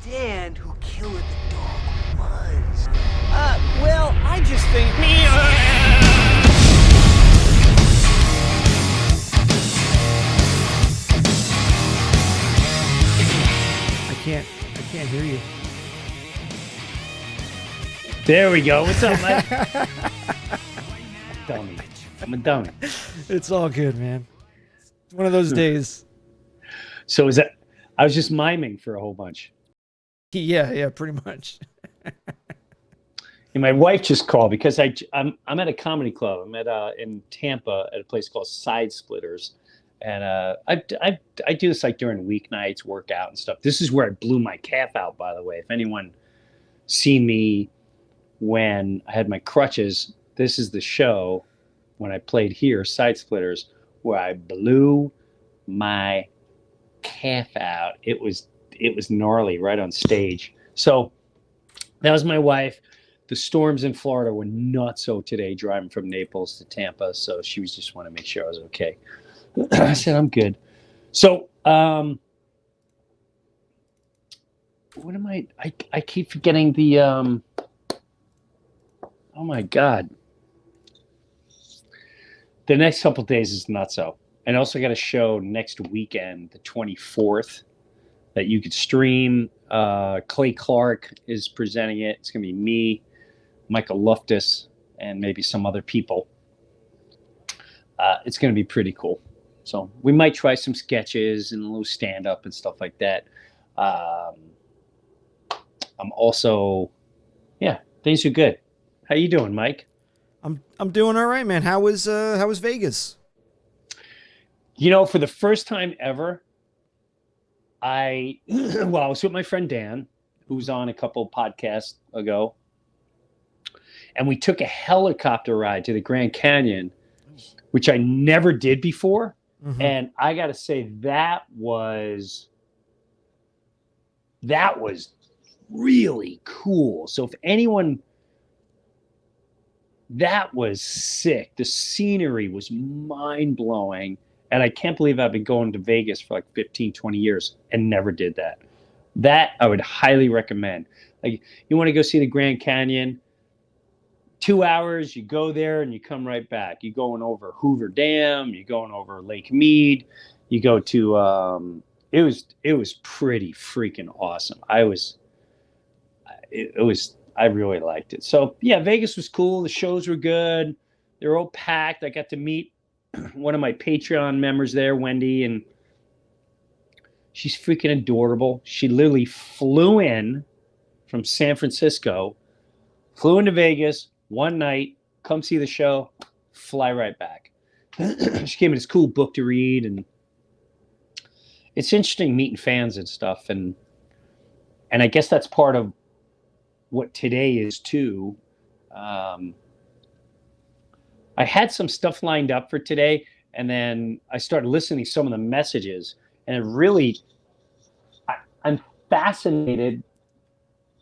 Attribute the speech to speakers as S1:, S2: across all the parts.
S1: understand who Killer the Dog was.
S2: Well, I just think...
S3: I can't hear you.
S4: There we go. What's up, Mike? Dummy. I'm a dummy.
S3: It's all good, man. It's one of those days.
S4: So is that? I was just miming for a whole bunch.
S3: Yeah, pretty much.
S4: And my wife just called because I'm at a comedy club. I'm at in Tampa at a place called Side Splitters, and I do this like during weeknights, workout and stuff. This is where I blew my calf out, by the way. If anyone seen me when I had my crutches, this is the show when I played here, Side Splitters, where I blew my calf out. It was gnarly right on stage. So that was my wife. The storms in Florida were nutso today, driving from Naples to Tampa. So she was just want to make sure I was okay. I said, I'm good. So, what am I keep forgetting the, oh my God. The next couple of days is nutso. And I also got a show next weekend, the 24th, that you could stream. Clay Clark is presenting it. It's going to be me, Michael Loftus, and maybe some other people. It's going to be pretty cool. So we might try some sketches and a little stand-up and stuff like that. I'm also, things are good. How you doing, Mike?
S3: I'm doing all right, man. How was Vegas?
S4: You know, for the first time ever, I was with my friend Dan, who's on a couple podcasts ago, and we took a helicopter ride to the Grand Canyon, which I never did before.
S3: Mm-hmm.
S4: And I got to say, that was really cool. So if anyone, that was sick. The scenery was mind-blowing. And I can't believe I've been going to Vegas for like 15, 20 years and never did that. That I would highly recommend. Like, you want to go see the Grand Canyon, 2 hours, you go there and you come right back. You're going over Hoover Dam, you're going over Lake Mead, you go to, it was pretty freaking awesome. I really liked it. So yeah, Vegas was cool. The shows were good. They were all packed. I got to meet one of my Patreon members there, Wendy, and she's freaking adorable. She literally flew in from San Francisco, flew into Vegas one night, come see the show, fly right back. She gave me this cool book to read, and it's interesting meeting fans and stuff, and I guess that's part of what today is too. I had some stuff lined up for today, and then I started listening to some of the messages, and it really, I'm fascinated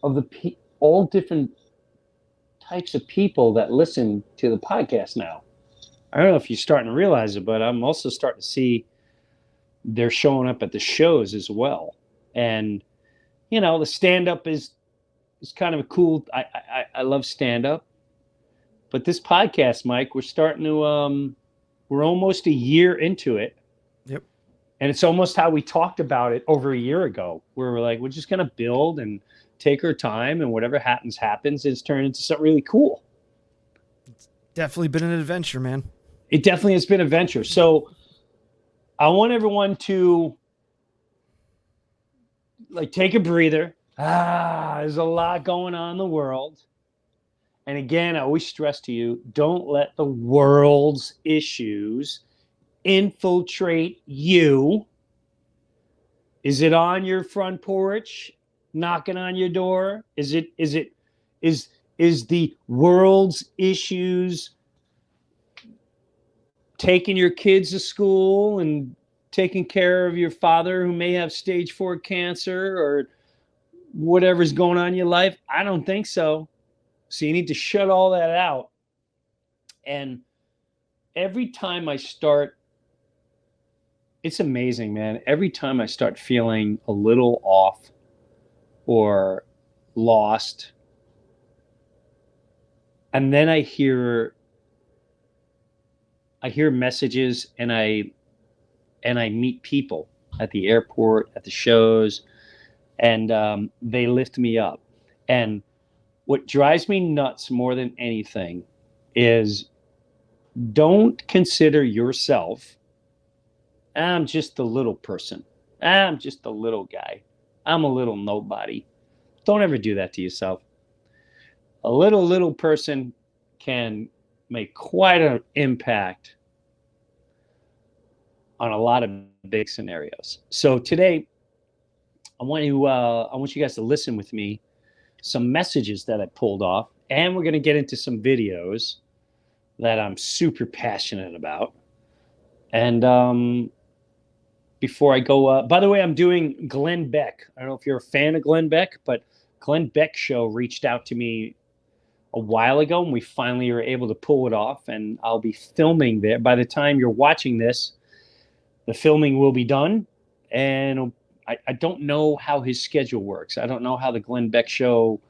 S4: of all different types of people that listen to the podcast now. I don't know if you're starting to realize it, but I'm also starting to see they're showing up at the shows as well. And, you know, the stand-up is kind of a cool, I love stand-up. But this podcast, Mike, we're starting to, we're almost a year into it.
S3: Yep.
S4: And it's almost how we talked about it over a year ago, where we're like, we're just going to build and take our time, and whatever happens. It's turned into something really cool.
S3: It's definitely been an adventure, man.
S4: It definitely has been an adventure. So I want everyone to like take a breather. There's a lot going on in the world. And again, I always stress to you, don't let the world's issues infiltrate you. Is it on your front porch, knocking on your door? Is the world's issues taking your kids to school and taking care of your father who may have stage 4 cancer or whatever's going on in your life? I don't think so. So you need to shut all that out. And every time I start, it's amazing, man. Every time I start feeling a little off, or lost. And then I hear messages, and I meet people at the airport, at the shows, and they lift me up. And what drives me nuts more than anything is, don't consider yourself, I'm just a little person. I'm just a little guy. I'm a little nobody. Don't ever do that to yourself. A little person can make quite an impact on a lot of big scenarios. So today, I want you guys to listen with me. Some messages that I pulled off, and we're going to get into some videos that I'm super passionate about. And before I go, by the way, I'm doing Glenn Beck. I don't know if you're a fan of Glenn Beck, but Glenn Beck show reached out to me a while ago, and we finally were able to pull it off. And I'll be filming there. By the time you're watching this, the filming will be done. And I don't know how his schedule works. I don't know how the Glenn Beck show.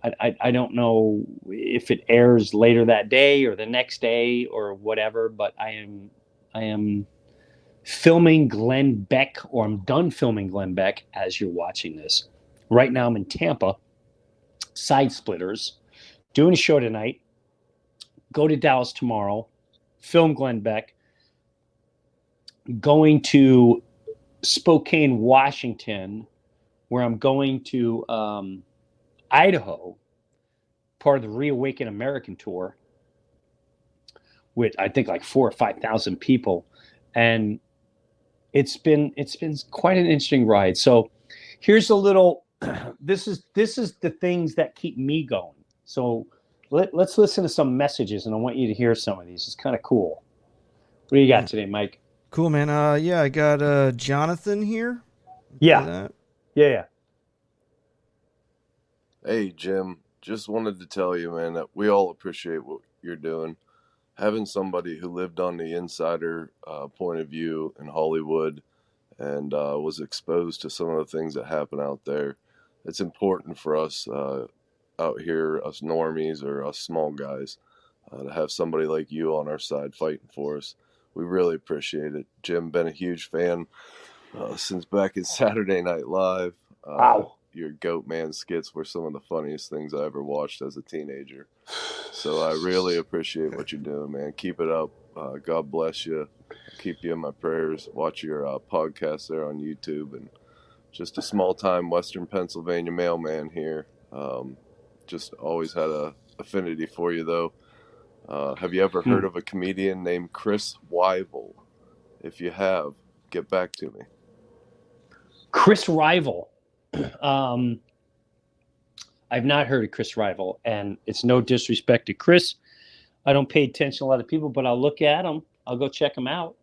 S4: I don't know if it airs later that day or the next day or whatever. But I am filming Glenn Beck, or I'm done filming Glenn Beck as you're watching this. Right now I'm in Tampa, Side Splitters, doing a show tonight. Go to Dallas tomorrow, film Glenn Beck. Going to Spokane, Washington, where I'm going to Idaho, part of the Reawaken American tour, with I think like 4,000 or 5,000 people, and it's been quite an interesting ride. So here's a little. This is the things that keep me going. So let's listen to some messages, and I want you to hear some of these. It's kind of cool. What do you got today, Mike?
S3: Cool, man. Yeah, I got Jonathan here.
S4: Yeah. Yeah.
S5: Hey, Jim. Just wanted to tell you, man, that we all appreciate what you're doing. Having somebody who lived on the insider point of view in Hollywood and was exposed to some of the things that happen out there, it's important for us out here, us normies or us small guys, to have somebody like you on our side fighting for us. We really appreciate it. Jim, been a huge fan since back in Saturday Night Live.
S4: Wow.
S5: Your Goat Man skits were some of the funniest things I ever watched as a teenager. So I really appreciate what you're doing, man. Keep it up. God bless you. Keep you in my prayers. Watch your podcast there on YouTube. And just a small-time Western Pennsylvania mailman here. Just always had a affinity for you, though. Have you ever heard of a comedian named Chris Weibel? If you have, get back to me.
S4: Chris Rival. I've not heard of Chris Rival, and it's no disrespect to Chris. I don't pay attention to a lot of people, but I'll look at him. I'll go check him out.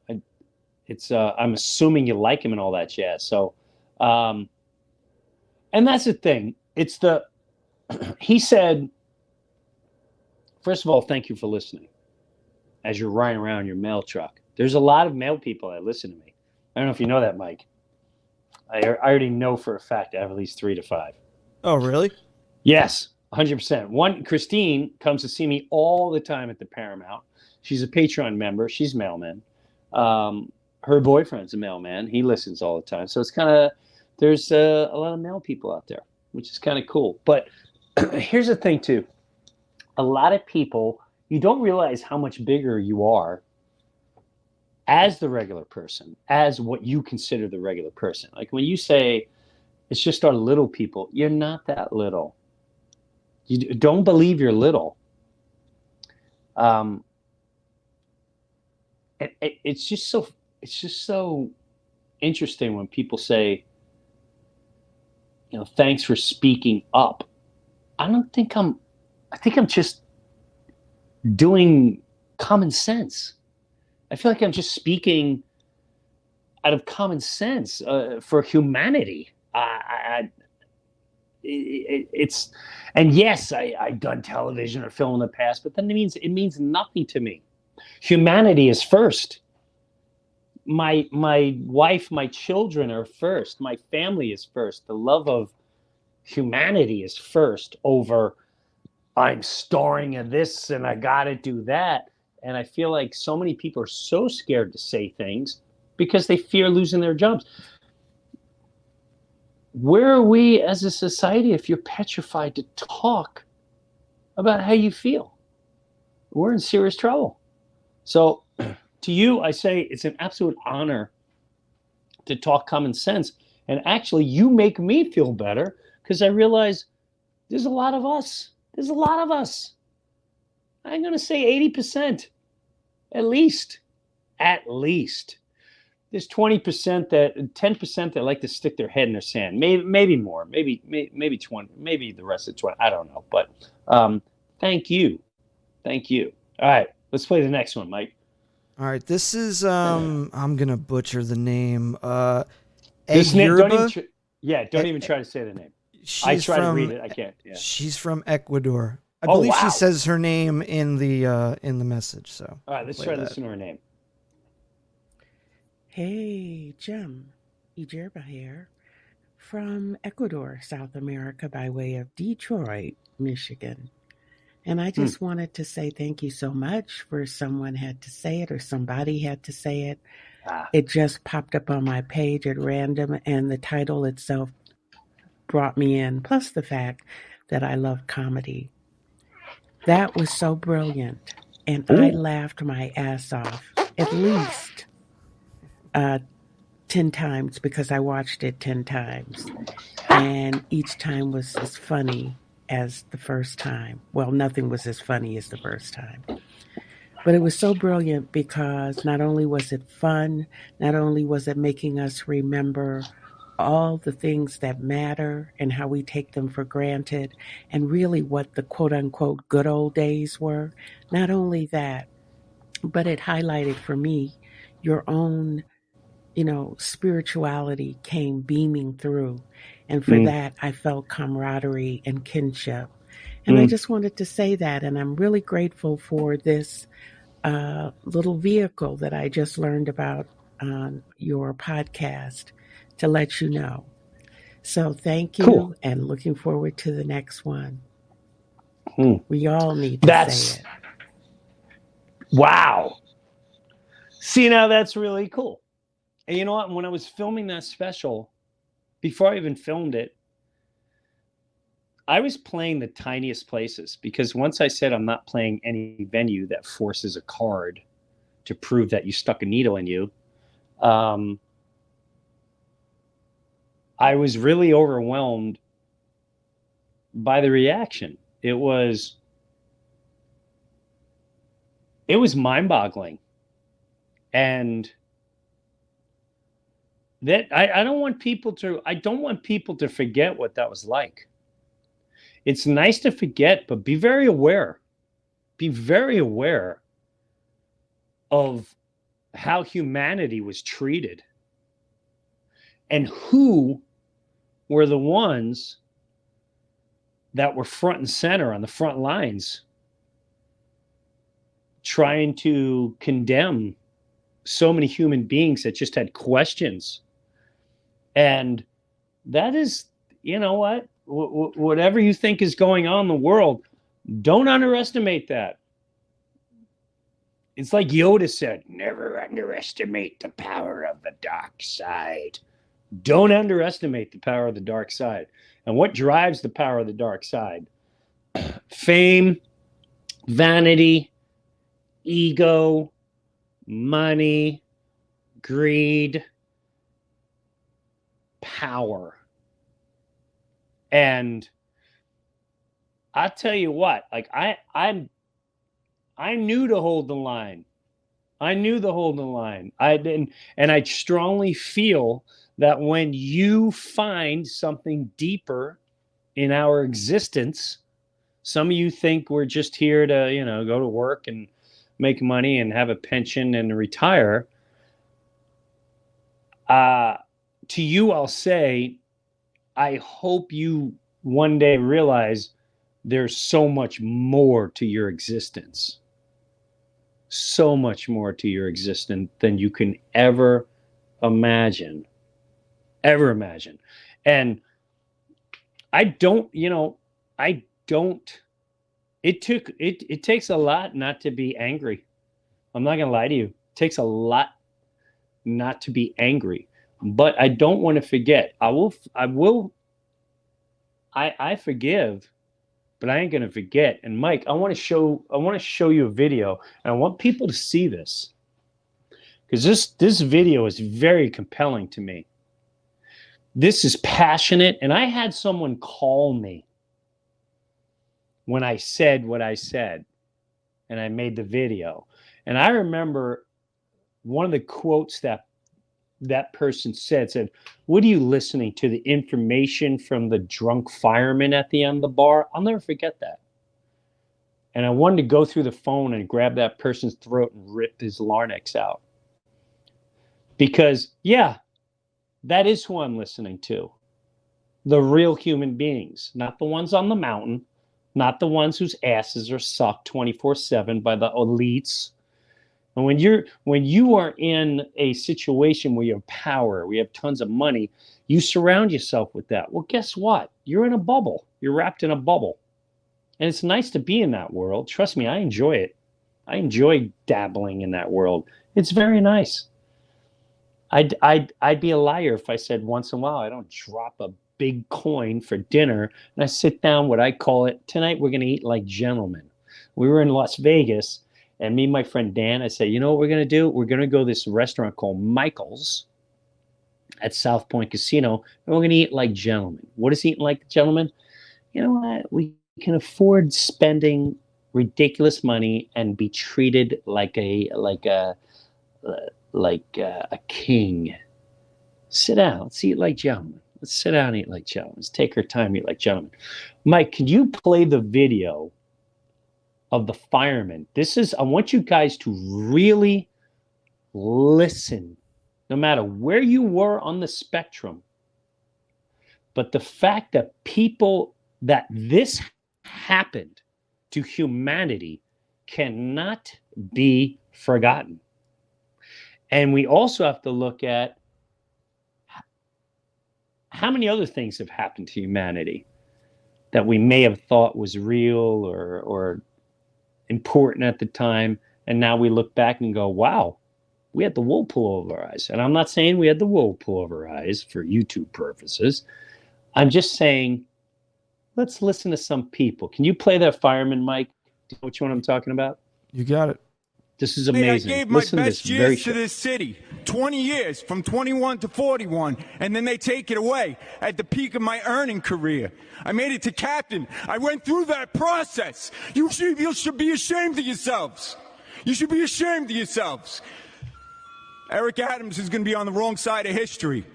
S4: I'm assuming you like him and all that jazz. So, and that's the thing. He said, first of all, thank you for listening as you're riding around your mail truck. There's a lot of mail people that listen to me. I don't know if you know that, Mike. I already know for a fact I have at least 3 to 5.
S3: Oh, really?
S4: Yes, 100%. One, Christine comes to see me all the time at the Paramount. She's a Patreon member. She's mailman. Her boyfriend's a mailman. He listens all the time. So it's kind of, there's a lot of mail people out there, which is kind of cool. But here's the thing, too. A lot of people, you don't realize how much bigger you are as the regular person, as what you consider the regular person. Like when you say it's just our little people, you're not that little. You don't believe you're little. It's just so interesting when people say, thanks for speaking up. I think I'm just doing common sense. I feel like I'm just speaking out of common sense for humanity. And yes, I've done television or film in the past, but then it means nothing to me. Humanity is first. my wife, my children are first. My family is first. The love of humanity is first over I'm starring in this and I got to do that. And I feel like so many people are so scared to say things because they fear losing their jobs. Where are we as a society if you're petrified to talk about how you feel? We're in serious trouble. So to you, I say it's an absolute honor to talk common sense. And actually, you make me feel better because I realize there's a lot of us. There's a lot of us. I'm going to say 80% at least. At least. There's 20% that 10% that like to stick their head in the sand. Maybe more. Maybe 20. Maybe the rest of 20. I don't know. But thank you. Thank you. All right. Let's play the next one, Mike.
S3: All right, this is I'm gonna butcher the name.
S4: This name, don't even
S3: Egurba.
S4: don't even try to say the name. I
S3: She's
S4: try to
S3: from
S4: read it. I can't. Yeah.
S3: she's from Ecuador. I
S4: Oh,
S3: believe she
S4: wow.
S3: says her name in the message. So
S4: All right, let's try to listen to her name.
S6: Hey, Jim. Ijerba here from Ecuador, South America, by way of Detroit, Michigan. And I just wanted to say thank you so much for someone had to say it or somebody had to say it. It just popped up on my page at random, and the title itself brought me in, plus the fact that I love comedy. That was so brilliant, and I laughed my ass off at least 10 times because I watched it 10 times. And each time was as funny as the first time. Well, nothing was as funny as the first time. But it was so brilliant because not only was it fun, not only was it making us remember all the things that matter and how we take them for granted and really what the quote unquote good old days were. Not only that, but it highlighted for me your own, spirituality came beaming through. And for that, I felt camaraderie and kinship. And I just wanted to say that. And I'm really grateful for this little vehicle that I just learned about on your podcast to let you know. So thank you,
S4: Cool.
S6: and looking forward to the next one.
S4: Hmm.
S6: We all need to say it.
S4: Wow. See, now that's really cool. And you know what? When I was filming that special, before I even filmed it, I was playing the tiniest places because once I said I'm not playing any venue that forces a card to prove that you stuck a needle in you, I was really overwhelmed by the reaction. It was mind-boggling. And that I don't want people to forget what that was like. It's nice to forget, but be very aware. Be very aware of how humanity was treated and who were the ones that were front and center on the front lines trying to condemn so many human beings that just had questions. And that is, you know what? Whatever you think is going on in the world, don't underestimate that. It's like Yoda said, never underestimate the power of the dark side. Don't underestimate the power of the dark side. And what drives the power of the dark side? Fame, vanity, ego, money, greed, power. And I tell you what, like I knew to hold the line. I knew to hold the line. I didn't, and I strongly feel that when you find something deeper in our existence, some of you think we're just here to, go to work and make money and have a pension and retire. To you, I'll say, I hope you one day realize there's so much more to your existence. so much more to your existence than you can ever imagine. Ever imagine. And I don't, I don't. It takes a lot not to be angry. I'm not gonna lie to you. It takes a lot not to be angry. But I don't want to forget. I forgive, but I ain't gonna forget. And Mike, I want to show you a video, and I want people to see this. Because this video is very compelling to me. This is passionate, and I had someone call me when I said what I said, and I made the video. And I remember one of the quotes that person said, "What are you listening to? The information from the drunk fireman at the end of the bar?" I'll never forget that. And I wanted to go through the phone and grab that person's throat and rip his larynx out. Because, yeah, that is who I'm listening to. The real human beings, not the ones on the mountain, not the ones whose asses are sucked 24/7 by the elites. And when you are in a situation where you have power, we have tons of money, you surround yourself with that. Well, guess what? You're in a bubble. You're wrapped in a bubble. And it's nice to be in that world. Trust me, I enjoy it. I enjoy dabbling in that world. It's very nice. I'd be a liar if I said once in a while I don't drop a big coin for dinner and I sit down, what I call it, tonight we're going to eat like gentlemen. We were in Las Vegas, and me and my friend Dan, I said, you know what we're going to do? We're going to go to this restaurant called Michael's at South Point Casino, and we're going to eat like gentlemen. What is eating like gentlemen? You know what? We can afford spending ridiculous money and be treated like a king. Sit down. Let's eat like gentlemen. Let's sit down and eat like gentlemen. Let's take our time and eat like gentlemen. Mike, can you play the video of the fireman? I want you guys to really listen, no matter where you were on the spectrum. But the fact that this happened to humanity cannot be forgotten. And we also have to look at how many other things have happened to humanity that we may have thought was real or important at the time. And now we look back and go, wow, we had the wool pull over our eyes. And I'm not saying we had the wool pull over our eyes for YouTube purposes. I'm just saying, let's listen to some people. Can you play that fireman, Mike? Do you know which one I'm talking about?
S3: You got it.
S4: This is amazing.
S7: I gave my
S4: Listen to
S7: best
S4: this very
S7: years to this city, 20 years, from 21 to 41, and then they take it away at the peak of my earning career. I made it to captain. I went through that process. You should be ashamed of yourselves. You should be ashamed of yourselves. Eric Adams is going to be on the wrong side of history.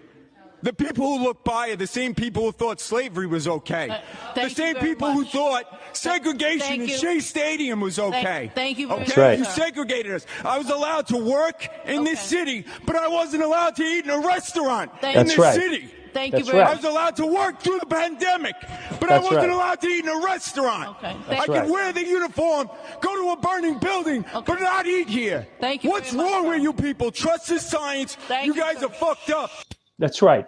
S7: The people who look by are the same people who thought slavery was okay. The same people who thought segregation in Shea Stadium was okay.
S8: Thank you very much.
S4: That's right.
S7: You segregated us. I was allowed to work in this city, but I wasn't allowed to eat in a restaurant in this city.
S8: Thank you
S4: That's
S8: very
S4: right.
S7: I was allowed to work through the pandemic, but
S4: That's
S7: I wasn't
S4: right.
S7: allowed to eat in a restaurant.
S8: Okay.
S4: That's
S7: I
S4: right.
S7: could wear the uniform, go to a burning building, but not eat here.
S8: Thank you
S7: What's
S8: very much,
S7: wrong
S8: sir.
S7: with you people? Trust the science.
S8: Thank
S7: You
S8: you,
S7: guys
S8: sir.
S7: are fucked up.
S4: That's right.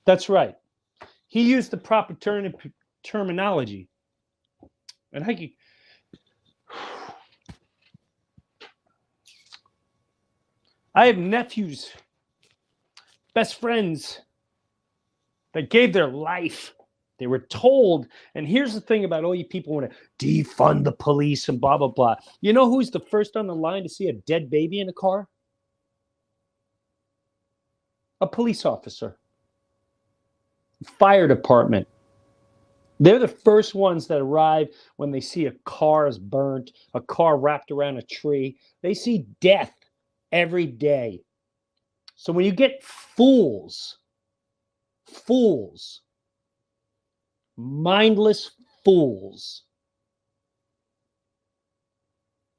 S4: That's right. He used the proper terminology. And I have nephews, best friends that gave their life. They were told, and here's the thing about all you people want to defund the police and blah, blah, blah. You know who's the first on the line to see a dead baby in a car? A police officer. Fire department. They're the first ones that arrive when they see a car is burnt, a car wrapped around a tree. They see death every day. So when you get fools, mindless fools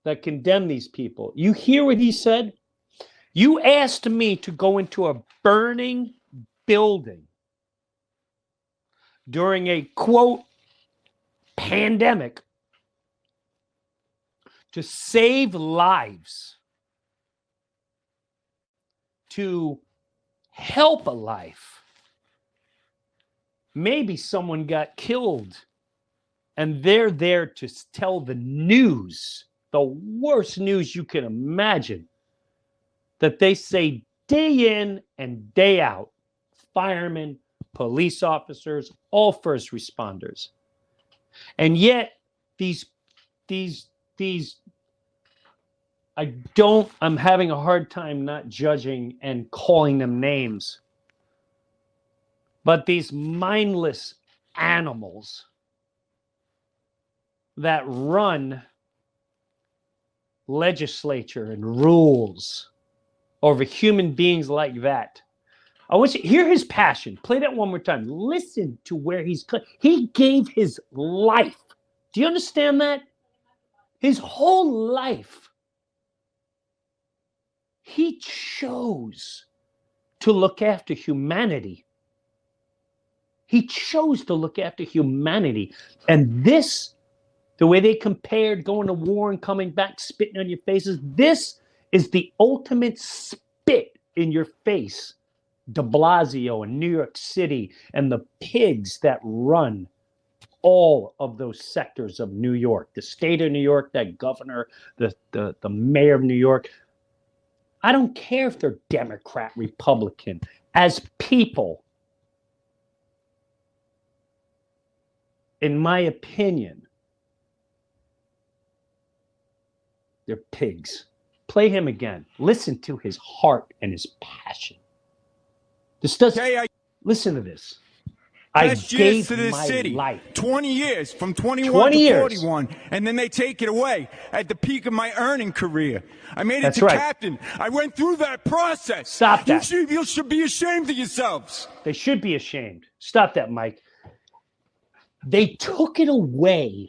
S4: that condemn these people, you hear what he said? You asked me to go into a burning building during a, quote, pandemic to save lives, to help a life. Maybe someone got killed and they're there to tell the news, the worst news you can imagine, that they say day in and day out, firemen, police officers, all first responders. And yet these I'm having a hard time not judging and calling them names. But these mindless animals that run legislature and rules over human beings like that. I want you to hear his passion. Play that one more time. Listen to where he gave his life. Do you understand that? His whole life. He chose to look after humanity. He chose to look after humanity. And this, the way they compared going to war and coming back, spitting on your faces, this is the ultimate spit in your face. De Blasio in New York City and the pigs that run all of those sectors of New York, the state of New York, that governor, the mayor of New York. I don't care if they're Democrat, Republican. As people, in my opinion, they're pigs. Play him again. Listen to his heart and his passion. This does. Listen to this. I gave
S7: to this
S4: my
S7: city.
S4: life.
S7: 20 years, from 21
S4: 20
S7: to
S4: years.
S7: 41, and then they take it away at the peak of my earning career. I made it
S4: That's
S7: to
S4: right.
S7: captain. I went through that process.
S4: Stop that.
S7: You should be ashamed of yourselves.
S4: They should be ashamed. Stop that, Mike. They took it away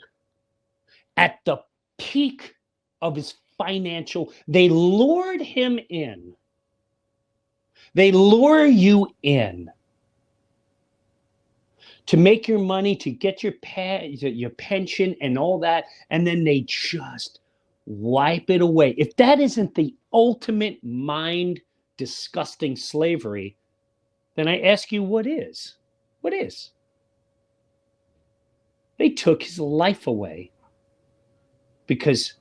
S4: at the peak of his financial. They lured him in. They lure you in to make your money, to get your pension and all that, and then they just wipe it away. If that isn't the ultimate mind disgusting slavery, then I ask you, what is? What is? They took his life away because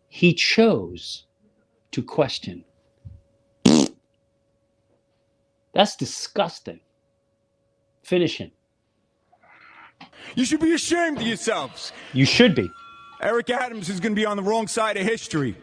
S4: he chose to question. That's disgusting. Finish him.
S7: You should be ashamed of yourselves.
S4: You should be.
S7: Eric Adams is going to be on the wrong side of history.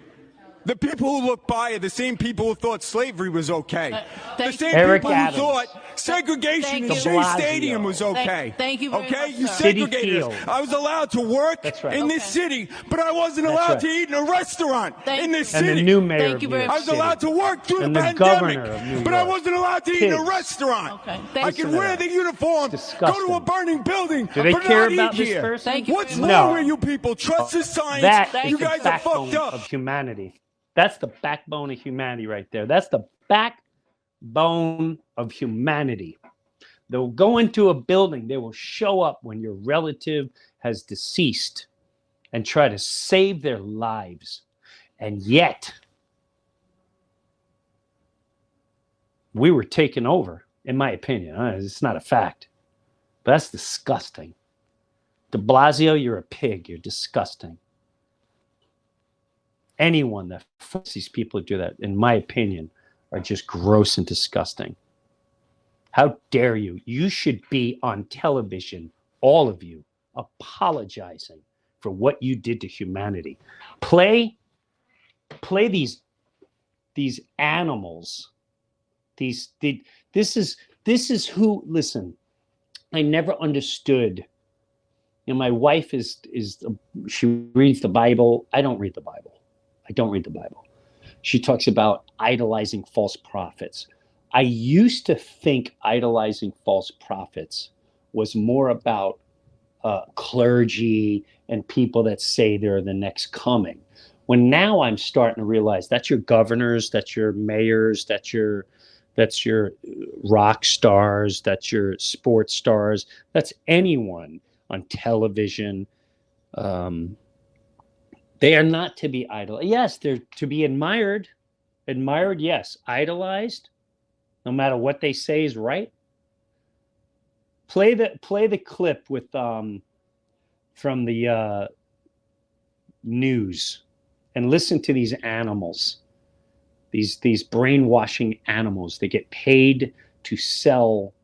S7: The people who look by are the same people who thought slavery was okay. The same
S4: Eric
S7: people
S4: Adams.
S7: who thought segregation in Shea Stadium was okay.
S8: Thank you very
S7: okay?
S8: much,
S7: You
S8: sir.
S7: segregated us.
S4: Field.
S7: I was allowed to work
S4: That's right.
S7: in this city, but I wasn't
S4: That's
S7: allowed
S4: right.
S7: to eat in a restaurant in this
S4: And
S7: city.
S4: the new mayor
S8: Thank
S4: of
S8: you
S4: New
S8: very
S4: York
S7: I was
S4: City.
S7: allowed to work through
S4: And
S7: the
S4: the
S7: pandemic,
S4: governor of New
S7: but I
S4: York.
S7: wasn't allowed to eat in a
S4: Pigs.
S7: restaurant.
S8: Okay.
S7: I
S8: Thank
S7: could
S4: Listen to
S7: wear
S4: that.
S7: the uniform,
S4: It's
S7: go to a
S4: disgusting.
S7: burning building,
S4: Do they
S7: but
S4: care
S7: not
S4: about
S7: eat
S4: this
S7: here.
S4: person?
S8: Thank you
S7: What's
S8: very
S7: wrong
S4: much.
S7: with you people? Trust the science.
S4: That
S7: You
S4: is the
S7: guys are
S4: backbone
S7: fucked up.
S4: of humanity. That's the backbone of humanity right there. That's the backbone of humanity. They'll go into a building. They will show up when your relative has deceased and try to save their lives. And yet, we were taken over, in my opinion. It's not a fact. But that's disgusting. De Blasio, you're a pig. You're disgusting. Anyone that forces these people to do that, in my opinion, are just gross and disgusting. How dare you? You should be on television, all of you, apologizing for what you did to humanity. Play these animals. This is who. Listen, I never understood. You know, my wife she reads the Bible. I don't read the Bible. She talks about idolizing false prophets. I used to think idolizing false prophets was more about clergy and people that say they're the next coming. When now I'm starting to realize that's your governors, that's your mayors, that's your rock stars, that's your sports stars, that's anyone on television, They are not to be idol. Yes, they're to be admired. Admired, yes. Idolized, no matter what they say is right. Play the clip with from the news and listen to these animals. These brainwashing animals. They get paid to sell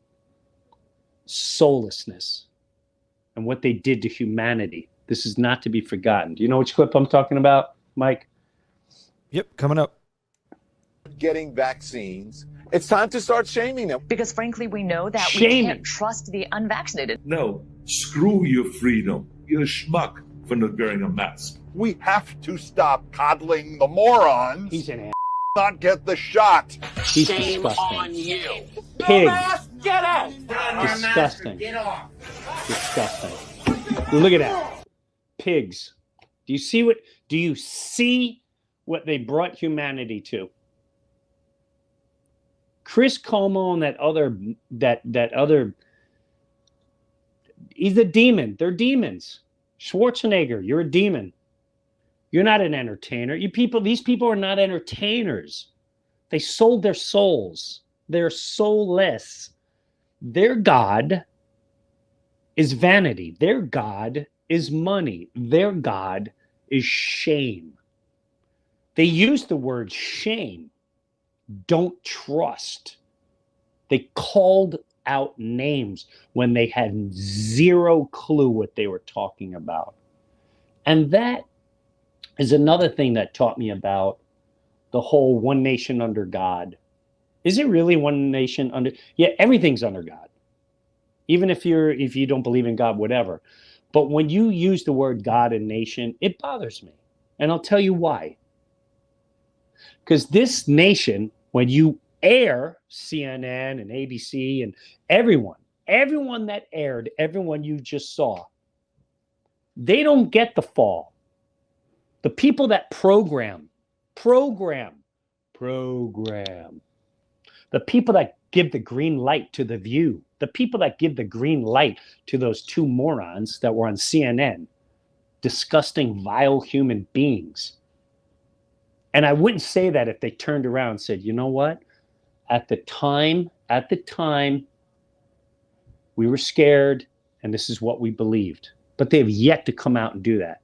S4: soullessness and what they did to humanity. This is not to be forgotten. Do you know which clip I'm talking about, Mike?
S3: Yep, coming up.
S8: Getting vaccines. It's time to start shaming them.
S9: Because frankly, we know that
S4: Shaming.
S9: we can't trust the unvaccinated.
S10: No, screw your freedom. You're a schmuck for not wearing a mask.
S8: We have to stop coddling the morons.
S4: He's an ass.
S8: Not get the shot.
S4: He's disgusting. Pig. Get out. Disgusting. Get off. Disgusting. Look at that. Pigs. Do you see what they brought humanity to? Chris Como and that other he's a demon. They're demons. Schwarzenegger, you're a demon. You're not an entertainer. These people are not entertainers. They sold their souls. They're soulless. Their God is vanity. Their God is money. Their God is shame. They use the word shame. Don't trust. They called out names when they had zero clue what they were talking about. And that is another thing that taught me about the whole one nation under God. Is it really one nation under? Yeah, everything's under God. Even if you don't believe in God, whatever. But when you use the word God and nation, it bothers me. And I'll tell you why. Because this nation, when you air CNN and ABC and everyone that aired, everyone you just saw, they don't get the fall. The people that program, the people that give the green light to The View, the people that give the green light to those two morons that were on CNN, disgusting, vile human beings. And I wouldn't say that if they turned around and said, you know what? At the time, we were scared, and this is what we believed. But they have yet to come out and do that.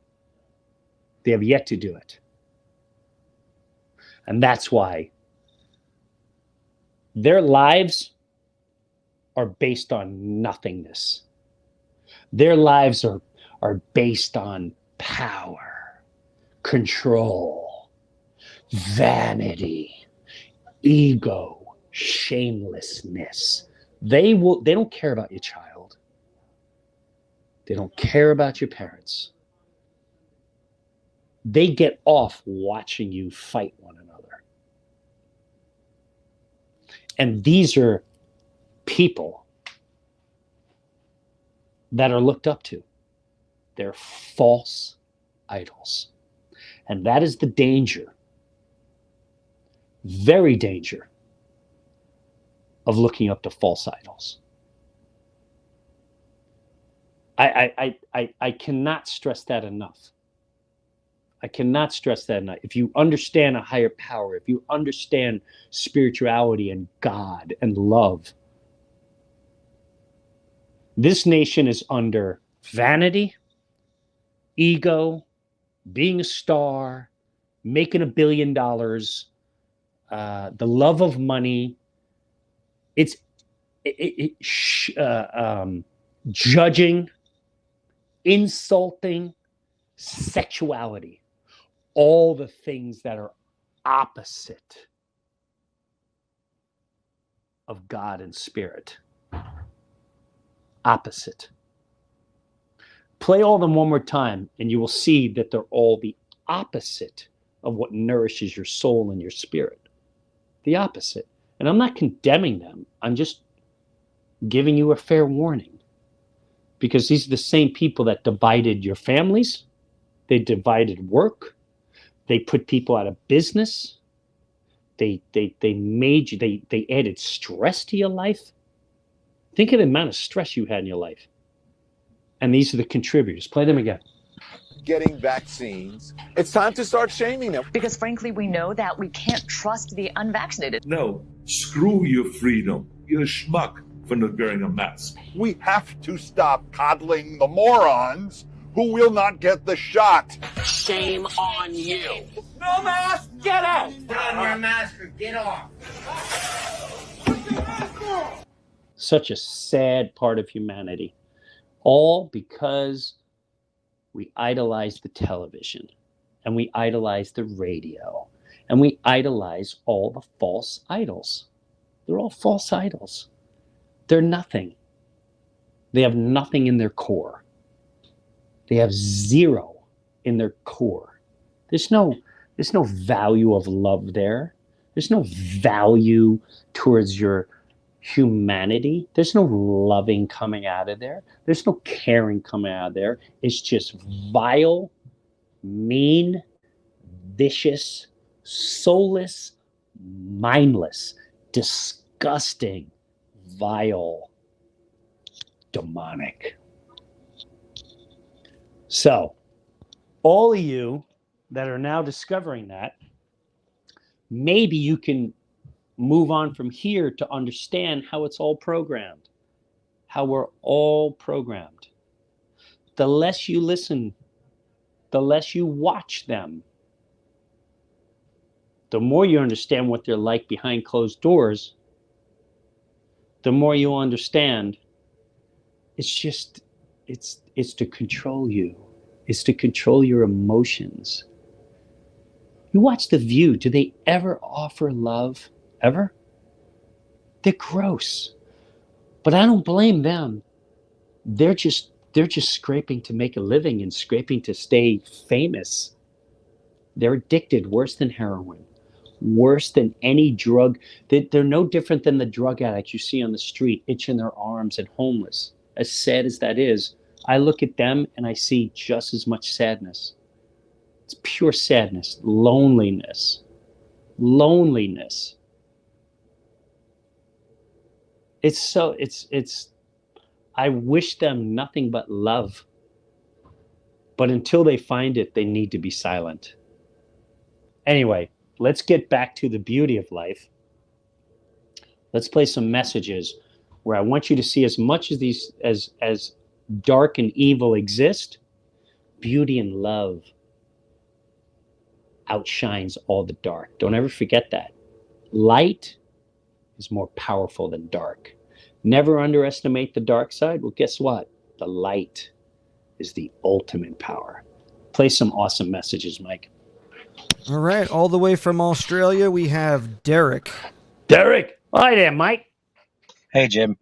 S4: They have yet to do it. And that's why their lives are based on nothingness. Their lives are based on power, control, vanity, ego, shamelessness. They don't care about your child. They don't care about your parents. They get off watching you fight one another. And these are people that are looked up to. They're false idols. And that is the danger, very danger, of looking up to false idols. I cannot stress that enough. I cannot stress that enough. If you understand a higher power, if you understand spirituality and God and love, this nation is under vanity, ego, being a star, making $1 billion, the love of money. It's judging, insulting, sexuality. All the things that are opposite of God and spirit. Opposite. Play all of them one more time, and you will see that they're all the opposite of what nourishes your soul and your spirit. The opposite. And I'm not condemning them. I'm just giving you a fair warning. Because these are the same people that divided your families. They divided work. They put people out of business. They made you, they added stress to your life. Think of the amount of stress you had in your life. And these are the contributors. Play them again.
S8: getting vaccines. It's time to start shaming them.
S9: Because frankly, we know that we can't trust the unvaccinated.
S10: No, screw your freedom. You're a schmuck for not wearing a mask.
S11: We have to stop coddling the morons who will not get the shot.
S12: Shame on you.
S11: No mask, get out!
S12: Put on your mask or get off.
S4: Such a sad part of humanity. All because we idolize the television, and we idolize the radio, and we idolize all the false idols. They're all false idols. They're nothing. They have nothing in their core. They have zero in their core. There's no value of love there. There's no value towards your humanity. There's no loving coming out of there. There's no caring coming out of there. It's just vile, mean, vicious, soulless, mindless, disgusting, vile, demonic. So, all of you that are now discovering that, maybe you can move on from here to understand how it's all programmed, how we're all programmed. The less you listen, the less you watch them, the more you understand what they're like behind closed doors, the more you'll understand it's to control you. It's to control your emotions. You watch The View. Do they ever offer love? Ever? They're gross. But I don't blame them. They're just scraping to make a living and scraping to stay famous. They're addicted worse than heroin, worse than any drug. They're no different than the drug addicts you see on the street, itching their arms and homeless. As sad as that is, I look at them and I see just as much sadness. It's pure sadness, loneliness. I wish them nothing but love. But until they find it, they need to be silent. Anyway, let's get back to the beauty of life. Let's play some messages where I want you to see as much as these as dark and evil exist, beauty and love outshines all the dark. Don't ever forget that. Light is more powerful than dark. Never underestimate the dark side. Well, guess what? The light is the ultimate power. Play some awesome messages, Mike.
S3: All right. All the way from Australia, we have Derek.
S4: Derek. Hi there, Mike.
S13: Hey, Jim.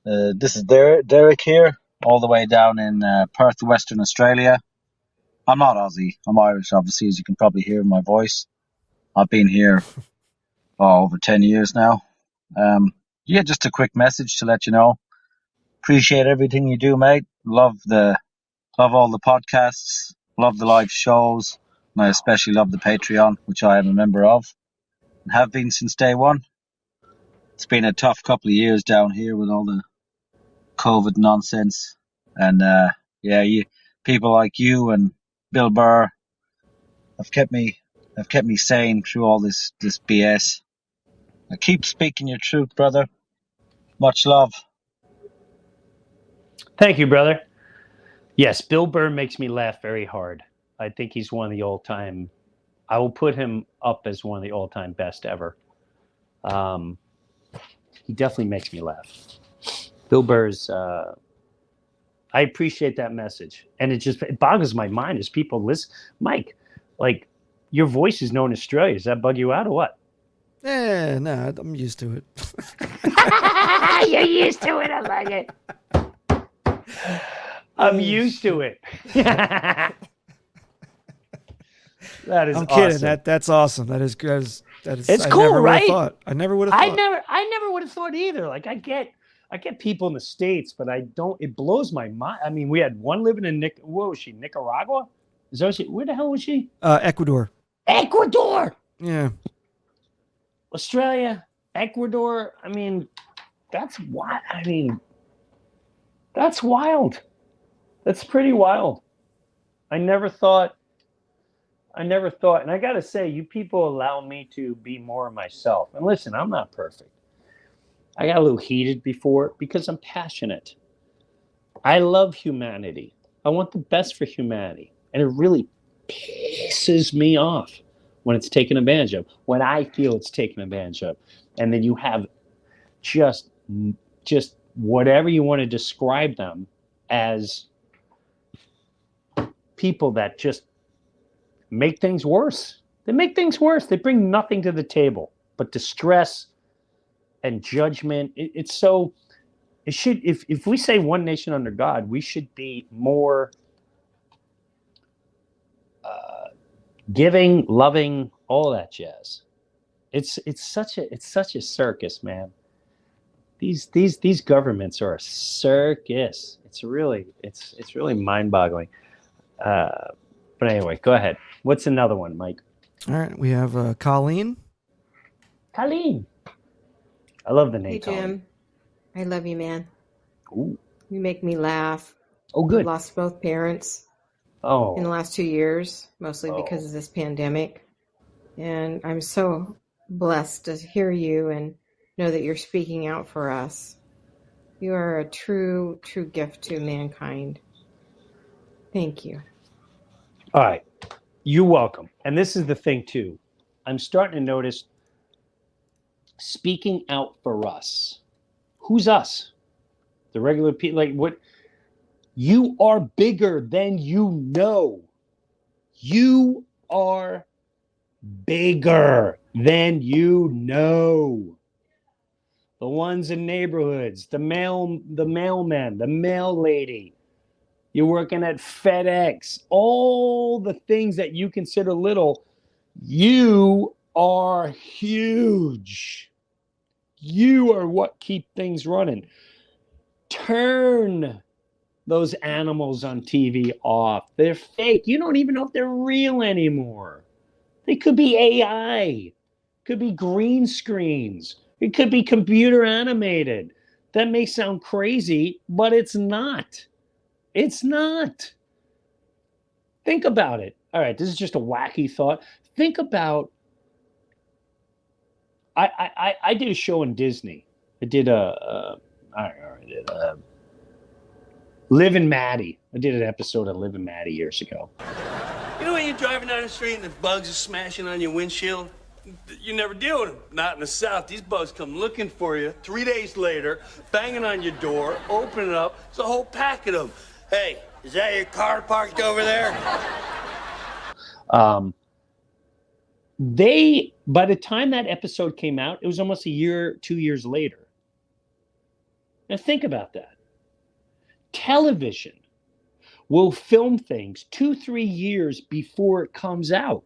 S13: This is Derek here, all the way down in Perth, Western Australia. I'm not Aussie. I'm Irish, obviously, as you can probably hear in my voice. I've been here over 10 years now. Yeah, just a quick message to let you know. Appreciate everything you do, mate. Love all the podcasts. Love the live shows. And I especially love the Patreon, which I am a member of and have been since day one. It's been a tough couple of years down here with all the COVID nonsense. And people like you and Bill Burr have kept me sane through all this BS. Keep speaking your truth, brother. Much love.
S4: Thank you, brother. Yes, Bill Burr makes me laugh very hard. I think he's one of the all-time. I will put him up as one of the all-time best ever. He definitely makes me laugh. Bill Burr's. I appreciate that message, and it boggles my mind as people listen. Mike, like your voice is known in Australia. Does that bug you out or what?
S3: No, I'm used to it.
S4: You're used to it. I like it. I'm used to it. That is.
S3: I'm kidding.
S4: Awesome.
S3: That's awesome. That is.
S4: It's cool, right?
S3: I never would have thought.
S4: I never would have thought either. Like I get people in the States, but I don't. It blows my mind. I mean, we had one living in what was she? Nicaragua? Is that where the hell was she?
S3: Ecuador.
S4: Ecuador.
S3: Yeah.
S4: Australia, Ecuador. I mean, that's wild. That's wild. That's pretty wild. I never thought, and I got to say, you people allow me to be more myself. And listen, I'm not perfect. I got a little heated before because I'm passionate. I love humanity. I want the best for humanity. And it really pisses me off when it's taken advantage of, when I feel it's taken advantage of. And then you have just whatever you want to describe them as, people that just make things worse. They make things worse. They bring nothing to the table but distress and judgment. It's so, it should, if we say one nation under God, we should be more giving, loving, all that jazz. It's such a circus, man. These governments are a circus. It's really mind-boggling. But anyway, go ahead. What's another one, Mike?
S3: All right, we have Colleen.
S4: Colleen. I love the name.
S14: Hey, Jim.
S4: Colleen.
S14: I love you, man.
S4: Ooh.
S14: You make me laugh.
S4: Oh, good.
S14: I've lost both parents
S4: in
S14: the last 2 years, mostly because of this pandemic. And I'm so blessed to hear you and know that you're speaking out for us. You are a true gift to mankind. Thank you.
S4: All right. You're welcome. And this is the thing, too. I'm starting to notice speaking out for us. Who's us? The regular people. Like, what? You are bigger than you know. You are bigger than you know. The ones in neighborhoods, the mailman, the mail lady. You're working at FedEx. All the things that you consider little, you are huge. You are what keep things running. Turn those animals on TV off. They're fake. You don't even know if they're real anymore. They could be AI. Could be green screens. It could be computer animated. That may sound crazy, but it's not. It's not. Think about it. All right, this is just a wacky thought. Think about, I did a show in Disney. I did Liv and Maddie. I did an episode of Liv and Maddie years ago.
S15: You know when you're driving down the street and the bugs are smashing on your windshield? You never deal with them. Not in the South. These bugs come looking for you 3 days later, banging on your door, open it up. It's a whole pack of them. Hey, is that your car parked over there?
S4: By the time that episode came out, it was almost a year, 2 years later. Now think about that. Television will film things 2-3 years before it comes out.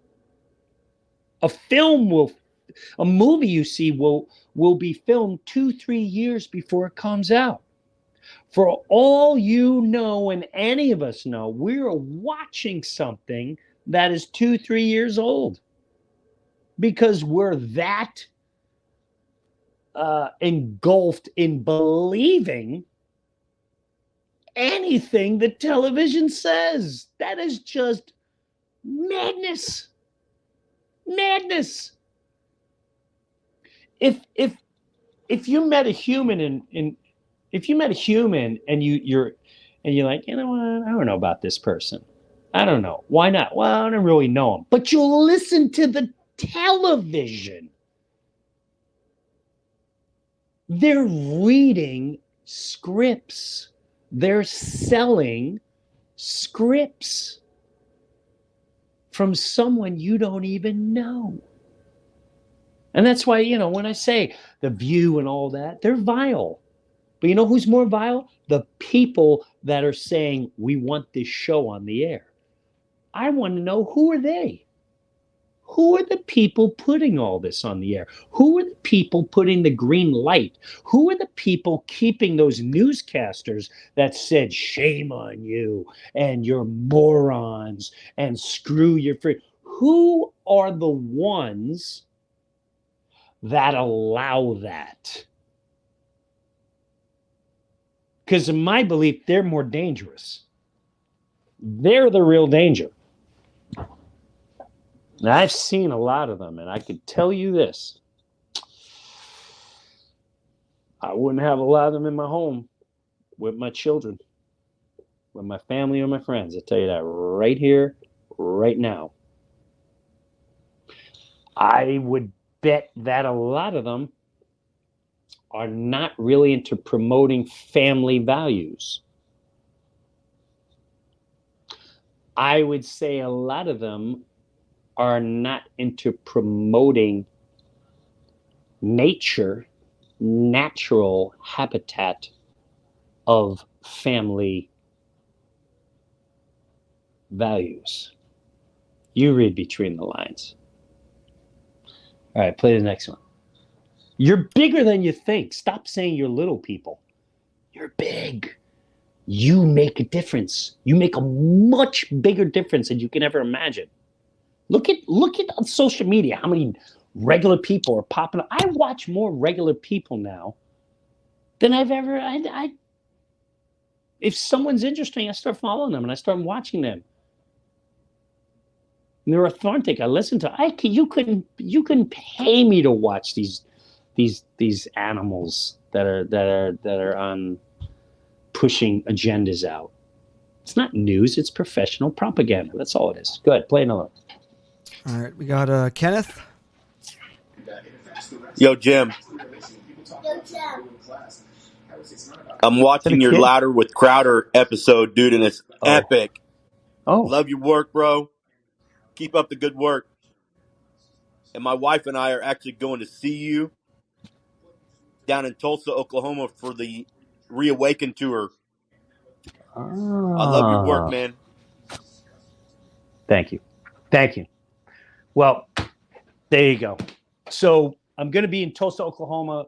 S4: A movie you see will be filmed 2-3 years before it comes out. For all you know, and any of us know, we're watching something that is 2-3 years old because we're that engulfed in believing anything that television says. That is just madness. Madness. If you met a human if you met a human and you're like, you know what, I don't know about this person. I don't know. Why not? Well, I don't really know him. But you'll listen to the television. They're reading scripts. They're selling scripts from someone you don't even know. And that's why, when I say The View and all that, they're vile. But you know who's more vile? The people that are saying, we want this show on the air. I want to know, who are they? Who are the people putting all this on the air? Who are the people putting the green light? Who are the people keeping those newscasters that said, shame on you, and you're morons, and screw your free? Who are the ones that allow that? Because in my belief, they're more dangerous. They're the real danger. Now, I've seen a lot of them, and I could tell you this. I wouldn't have a lot of them in my home with my children, with my family or my friends. I tell you that right here, right now. I would bet that a lot of them are not really into promoting family values. I would say a lot of them are not into promoting nature, natural habitat of family values. You read between the lines. All right, play the next one. You're bigger than you think. Stop saying you're little people. You're big. You make a difference. You make a much bigger difference than you can ever imagine. Look at on social media how many regular people are popping up. I watch more regular people now than I've ever. If someone's interesting, I start following them and I start watching them. And they're authentic. I listen to. You couldn't pay me to watch these animals that are on pushing agendas out. It's not news. It's professional propaganda. That's all it is. Go ahead, play another one.
S3: All right, we got Kenneth.
S16: Yo, Jim. I'm watching your Louder with Crowder episode, dude, and it's epic.
S4: Oh.
S16: Love your work, bro. Keep up the good work. And my wife and I are actually going to see you down in Tulsa, Oklahoma for the Reawaken tour. I love your work, man.
S4: Thank you. Thank you. Well, there you go. So I'm going to be in Tulsa, Oklahoma,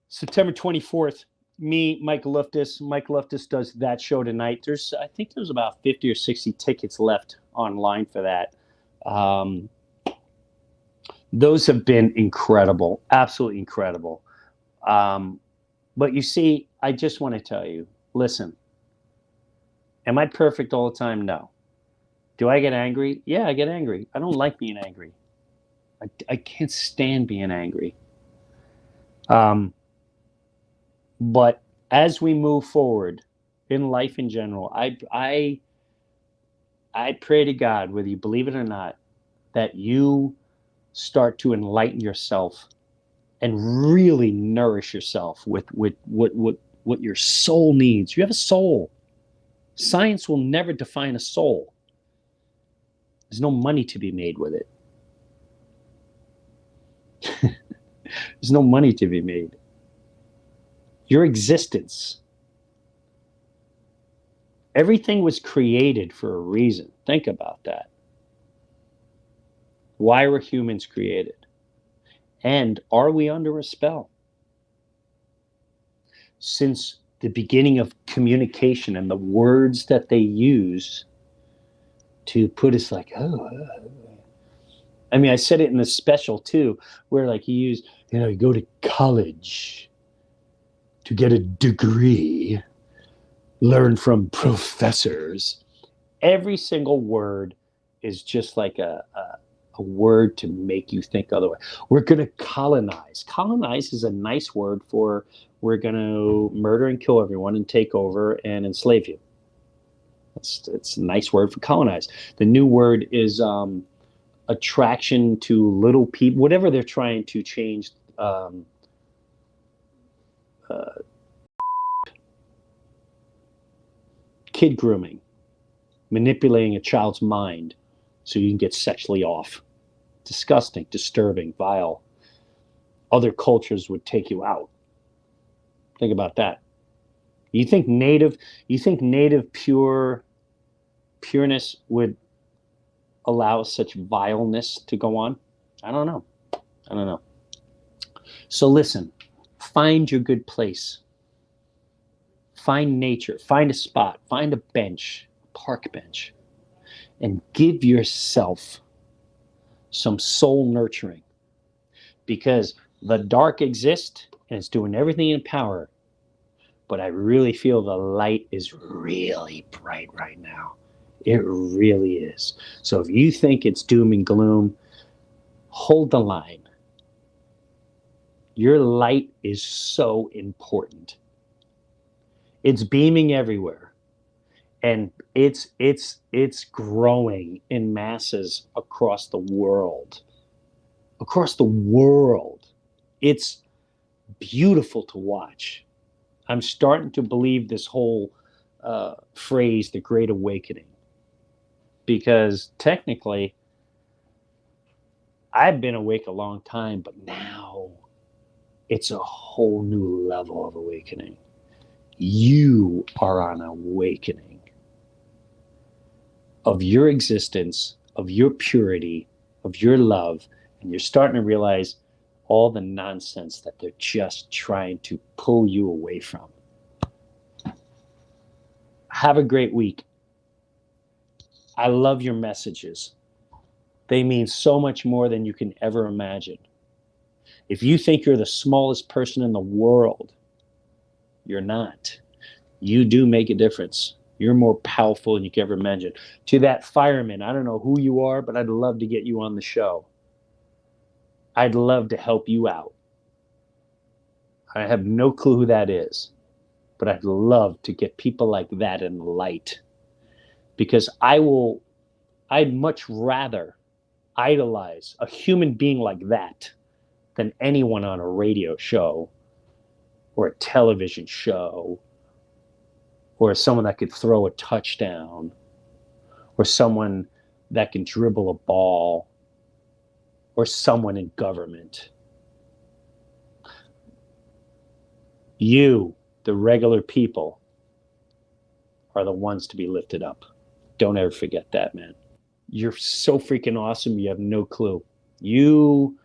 S4: September 24th. Me, Mike Luftus. Mike Luftus does that show tonight. I think there's about 50 or 60 tickets left online for that. Those have been incredible, absolutely incredible. But you see, I just want to tell you, listen, am I perfect all the time? No. Do I get angry? Yeah, I get angry. I don't like being angry. I can't stand being angry. But as we move forward in life in general, I pray to God, whether you believe it or not, that you start to enlighten yourself and really nourish yourself with what your soul needs. You have a soul. Science will never define a soul. There's no money to be made with it. There's no money to be made. Your existence. Everything was created for a reason. Think about that. Why were humans created? And are we under a spell? Since the beginning of communication and the words that they use to put us like, oh. I mean, I said it in the special too, where like you go to college to get a degree, learn from professors. Every single word is just like a word to make you think otherwise. We're going to colonize. Colonize is a nice word for we're going to murder and kill everyone and take over and enslave you. It's a nice word for colonize. The new word is attraction to little people, whatever they're trying to change. Kid grooming, manipulating a child's mind so you can get sexually off. Disgusting, disturbing, vile. Other cultures would take you out. Think about that. You think native pureness would allow such vileness to go on? I don't know. So listen, find your good place. Find nature, find a spot, find a bench, a park bench, and give yourself some soul nurturing. Because the dark exists and it's doing everything in power but I really feel the light is really bright right now. It really is. So if you think it's doom and gloom, hold the line. Your light is so important. It's beaming everywhere, and it's growing in masses across the world. Across the world. It's beautiful to watch. I'm starting to believe this whole phrase, the Great Awakening, because technically I've been awake a long time, but now it's a whole new level of awakening. You are on an awakening of your existence, of your purity, of your love, and you're starting to realize all the nonsense that they're just trying to pull you away from. Have a great week. I love your messages. They mean so much more than you can ever imagine. If you think you're the smallest person in the world, you're not. You do make a difference. You're more powerful than you can ever imagine. To that fireman, I don't know who you are, but I'd love to get you on the show. I'd love to help you out. I have no clue who that is, but I'd love to get people like that in the light, because I'd much rather idolize a human being like that than anyone on a radio show or a television show, or someone that could throw a touchdown, or someone that can dribble a ball, or someone in government. You, the regular people, are the ones to be lifted up. Don't ever forget that, man. You're so freaking awesome. You have no clue. You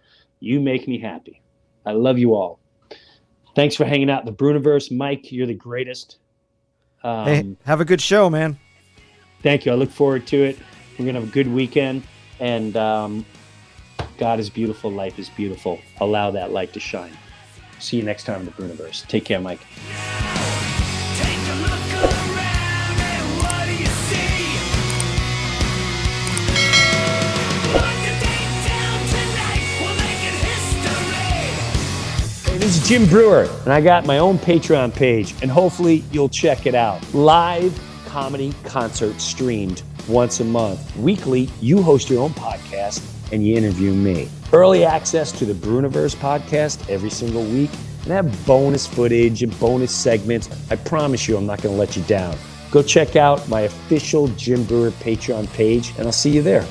S4: make me happy. I love you all. Thanks for hanging out in the Breuniverse. Mike, you're the greatest.
S3: Hey, have a good show, man.
S4: Thank you. I look forward to it. We're going to have a good weekend. And God is beautiful. Life is beautiful. Allow that light to shine. See you next time in the Breuniverse. Take care, Mike. This is Jim Breuer, and I got my own Patreon page, and hopefully you'll check it out. Live comedy concert streamed once a month. Weekly, you host your own podcast, and you interview me. Early access to the Breuniverse podcast every single week, and I have bonus footage and bonus segments. I promise you I'm not going to let you down. Go check out my official Jim Breuer Patreon page, and I'll see you there.